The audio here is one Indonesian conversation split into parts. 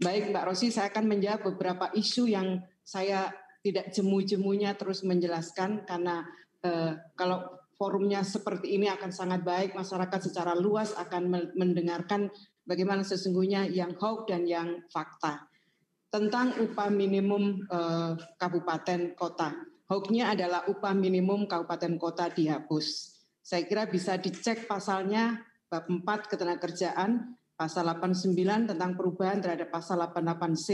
Baik Mbak Rosi, saya akan menjawab beberapa isu yang saya tidak jemu-jemunya terus menjelaskan karena kalau forumnya seperti ini akan sangat baik, masyarakat secara luas akan mendengarkan bagaimana sesungguhnya yang hoax dan yang fakta. Tentang upah minimum kabupaten kota. Hoax-nya adalah upah minimum kabupaten kota dihapus. Saya kira bisa dicek pasalnya bab 4 ketenagakerjaan, pasal 89 tentang perubahan terhadap pasal 88C.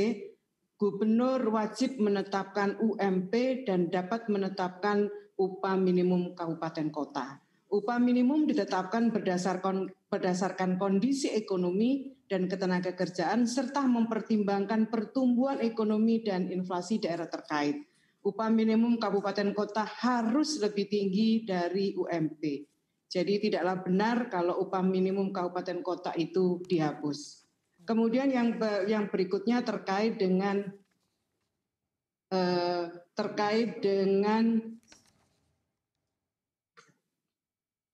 Gubernur wajib menetapkan UMP dan dapat menetapkan upah minimum kabupaten kota. Upah minimum ditetapkan berdasarkan kondisi ekonomi dan ketenagakerjaan serta mempertimbangkan pertumbuhan ekonomi dan inflasi daerah terkait. Upah minimum kabupaten kota harus lebih tinggi dari UMP. Jadi tidaklah benar kalau upah minimum kabupaten kota itu dihapus. Kemudian yang berikutnya terkait dengan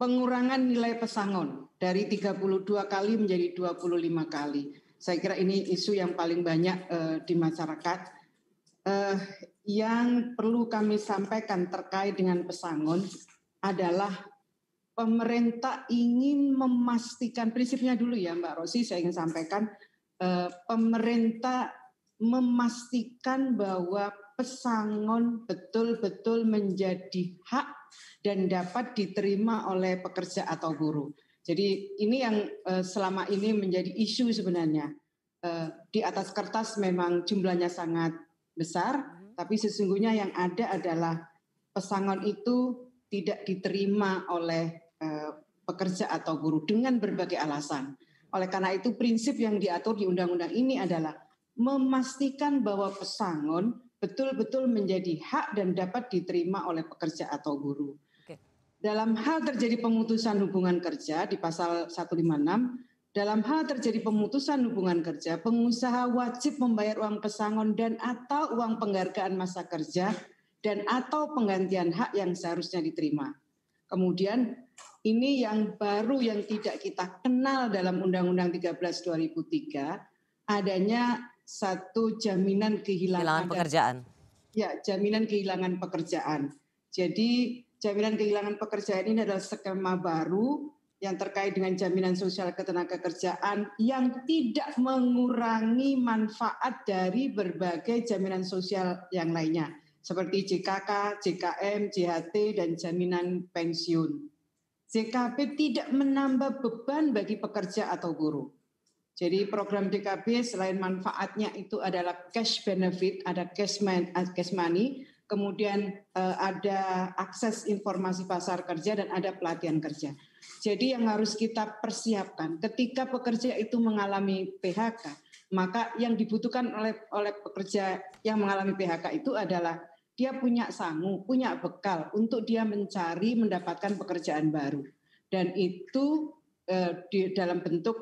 pengurangan nilai pesangon dari 32 kali menjadi 25 kali. Saya kira ini isu yang paling banyak di masyarakat. Yang perlu kami sampaikan terkait dengan pesangon adalah pemerintah ingin memastikan, prinsipnya dulu ya Mbak Rosi, saya ingin sampaikan, pemerintah memastikan bahwa pesangon betul-betul menjadi hak dan dapat diterima oleh pekerja atau buruh. Jadi ini yang selama ini menjadi isu sebenarnya. Di atas kertas memang jumlahnya sangat besar, tapi sesungguhnya yang ada adalah pesangon itu tidak diterima oleh pekerja atau buruh dengan berbagai alasan. Oleh karena itu prinsip yang diatur di undang-undang ini adalah memastikan bahwa pesangon betul-betul menjadi hak dan dapat diterima oleh pekerja atau buruh. Dalam hal terjadi pemutusan hubungan kerja di pasal 156, dalam hal terjadi pemutusan hubungan kerja, pengusaha wajib membayar uang pesangon dan atau uang penghargaan masa kerja dan atau penggantian hak yang seharusnya diterima. Kemudian ini yang baru yang tidak kita kenal dalam Undang-Undang 13 2003, adanya satu jaminan kehilangan pekerjaan. Ya, jaminan kehilangan pekerjaan. Jadi jaminan kehilangan pekerjaan ini adalah skema baru yang terkait dengan jaminan sosial ketenagakerjaan yang tidak mengurangi manfaat dari berbagai jaminan sosial yang lainnya seperti JKK, JKM, JHT, dan jaminan pensiun. JKP tidak menambah beban bagi pekerja atau buruh. Jadi program DKB selain manfaatnya itu adalah cash benefit, ada cash money, kemudian ada akses informasi pasar kerja dan ada pelatihan kerja. Jadi yang harus kita persiapkan ketika pekerja itu mengalami PHK, maka yang dibutuhkan oleh pekerja yang mengalami PHK itu adalah dia punya sangu, punya bekal untuk dia mencari mendapatkan pekerjaan baru. Dan itu di dalam bentuk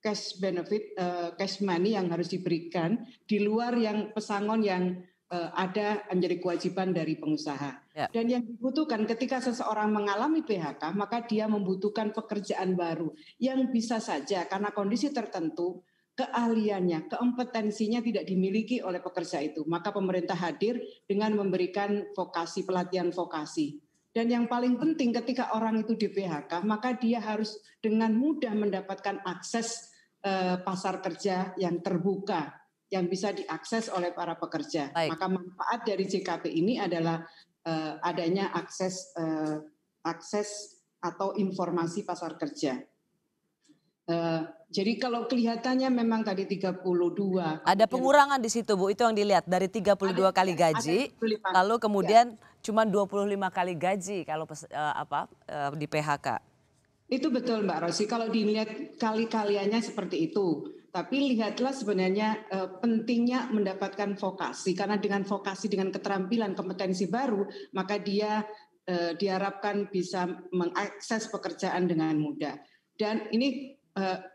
cash benefit, cash money yang harus diberikan di luar yang pesangon yang ada menjadi kewajiban dari pengusaha. Ya. Dan yang dibutuhkan ketika seseorang mengalami PHK, maka dia membutuhkan pekerjaan baru yang bisa saja karena kondisi tertentu keahliannya, kompetensinya tidak dimiliki oleh pekerja itu. Maka pemerintah hadir dengan memberikan vokasi, pelatihan vokasi. Dan yang paling penting ketika orang itu di PHK, maka dia harus dengan mudah mendapatkan akses pasar kerja yang terbuka, yang bisa diakses oleh para pekerja. Baik. Maka manfaat dari JKP ini adalah adanya akses atau informasi pasar kerja. Jadi kalau kelihatannya memang tadi 32. Ada pengurangan di situ Bu, itu yang dilihat dari 32 kali gaji, lalu kemudian cuma 25 kali gaji kalau di PHK. Itu betul Mbak Rosi, kalau dilihat kali-kaliannya seperti itu. Tapi lihatlah sebenarnya pentingnya mendapatkan vokasi, karena dengan vokasi, dengan keterampilan, kompetensi baru, maka dia diharapkan bisa mengakses pekerjaan dengan mudah. Dan ini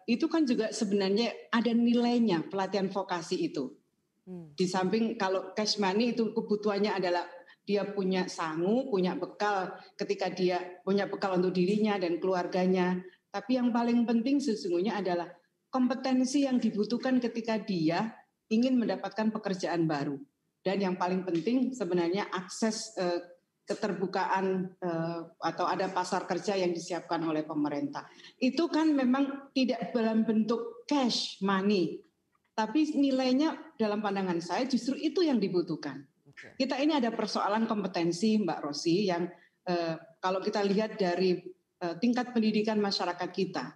itu kan juga sebenarnya ada nilainya pelatihan vokasi itu. Di samping kalau cash money itu kebutuhannya adalah dia punya sangu, punya bekal ketika dia punya bekal untuk dirinya dan keluarganya. Tapi yang paling penting sesungguhnya adalah kompetensi yang dibutuhkan ketika dia ingin mendapatkan pekerjaan baru. Dan yang paling penting sebenarnya akses keterbukaan atau ada pasar kerja yang disiapkan oleh pemerintah. Itu kan memang tidak dalam bentuk cash money, tapi nilainya dalam pandangan saya justru itu yang dibutuhkan. Kita ini ada persoalan kompetensi, Mbak Rosi, yang kalau kita lihat dari tingkat pendidikan masyarakat kita,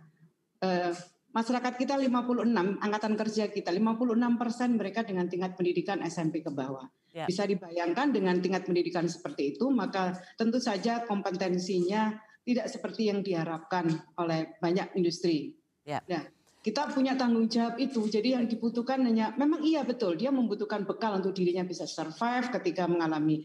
masyarakat kita 56, angkatan kerja kita 56% mereka dengan tingkat pendidikan SMP ke bawah. Ya. Bisa dibayangkan dengan tingkat pendidikan seperti itu, maka tentu saja kompetensinya tidak seperti yang diharapkan oleh banyak industri. Ya. Nah, kita punya tanggung jawab itu, jadi yang dibutuhkan hanya, memang iya betul, dia membutuhkan bekal untuk dirinya bisa survive ketika mengalami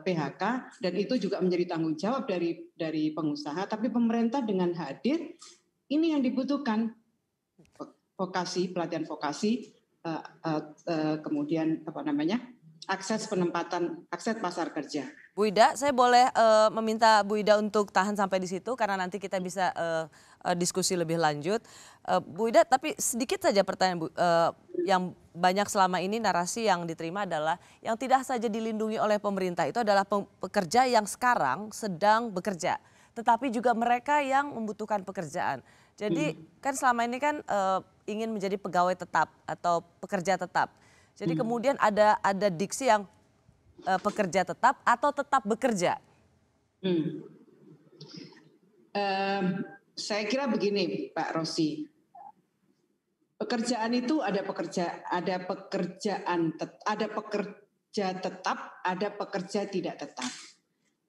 PHK, dan itu juga menjadi tanggung jawab dari pengusaha, tapi pemerintah dengan hadir, ini yang dibutuhkan. Vokasi, pelatihan vokasi, kemudian akses penempatan, akses pasar kerja. Bu Ida, saya boleh meminta Bu Ida untuk tahan sampai di situ karena nanti kita bisa diskusi lebih lanjut. Bu Ida, tapi sedikit saja pertanyaan Bu, yang banyak selama ini narasi yang diterima adalah yang tidak saja dilindungi oleh pemerintah itu adalah pekerja yang sekarang sedang bekerja, tetapi juga mereka yang membutuhkan pekerjaan. Jadi kan selama ini kan ingin menjadi pegawai tetap atau pekerja tetap. Jadi kemudian ada diksi yang pekerja tetap atau tetap bekerja. Saya kira begini, Pak Rosi. Pekerjaan itu ada pekerja tetap, ada pekerja tidak tetap.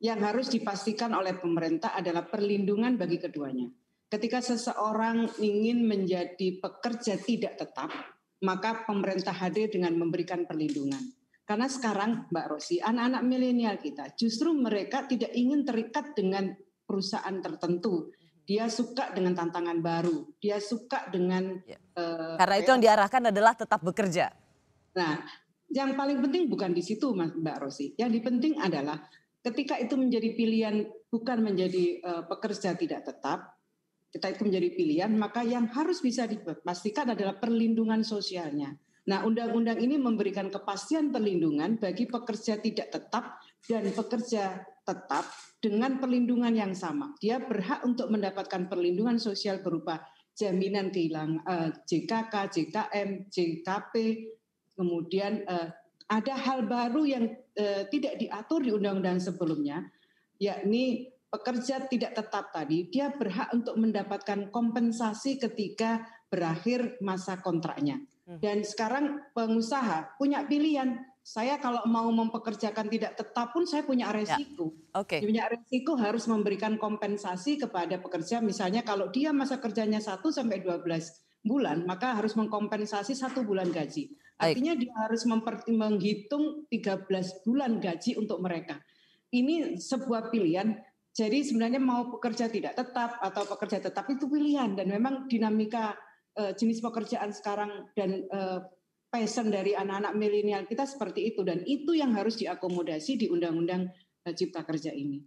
Yang harus dipastikan oleh pemerintah adalah perlindungan bagi keduanya. Ketika seseorang ingin menjadi pekerja tidak tetap, maka pemerintah hadir dengan memberikan perlindungan. Karena sekarang, Mbak Rosi, anak-anak milenial kita justru mereka tidak ingin terikat dengan perusahaan tertentu. Dia suka dengan tantangan baru, dia suka dengan... Karena itu yang diarahkan adalah tetap bekerja. Nah, yang paling penting bukan di situ, Mbak Rosi. Yang penting adalah ketika itu menjadi pilihan, bukan menjadi pekerja tidak tetap, kita itu menjadi pilihan, maka yang harus bisa dipastikan adalah perlindungan sosialnya. Nah, undang-undang ini memberikan kepastian perlindungan bagi pekerja tidak tetap dan pekerja tetap dengan perlindungan yang sama. Dia berhak untuk mendapatkan perlindungan sosial berupa jaminan kehilangan JKK, JKM, JKP, kemudian ada hal baru yang tidak diatur di undang-undang sebelumnya, yakni pekerja tidak tetap tadi, dia berhak untuk mendapatkan kompensasi ketika berakhir masa kontraknya. Dan sekarang pengusaha punya pilihan, saya kalau mau mempekerjakan tidak tetap pun saya punya resiko. Punya resiko harus memberikan kompensasi kepada pekerja, misalnya kalau dia masa kerjanya 1-12 bulan, maka harus mengkompensasi 1 bulan gaji. Artinya dia harus menghitung 13 bulan gaji untuk mereka. Ini sebuah pilihan. Jadi sebenarnya mau pekerja tidak tetap atau pekerja tetap itu pilihan, dan memang dinamika jenis pekerjaan sekarang dan passion dari anak-anak milenial kita seperti itu, dan itu yang harus diakomodasi di Undang-Undang Cipta Kerja ini.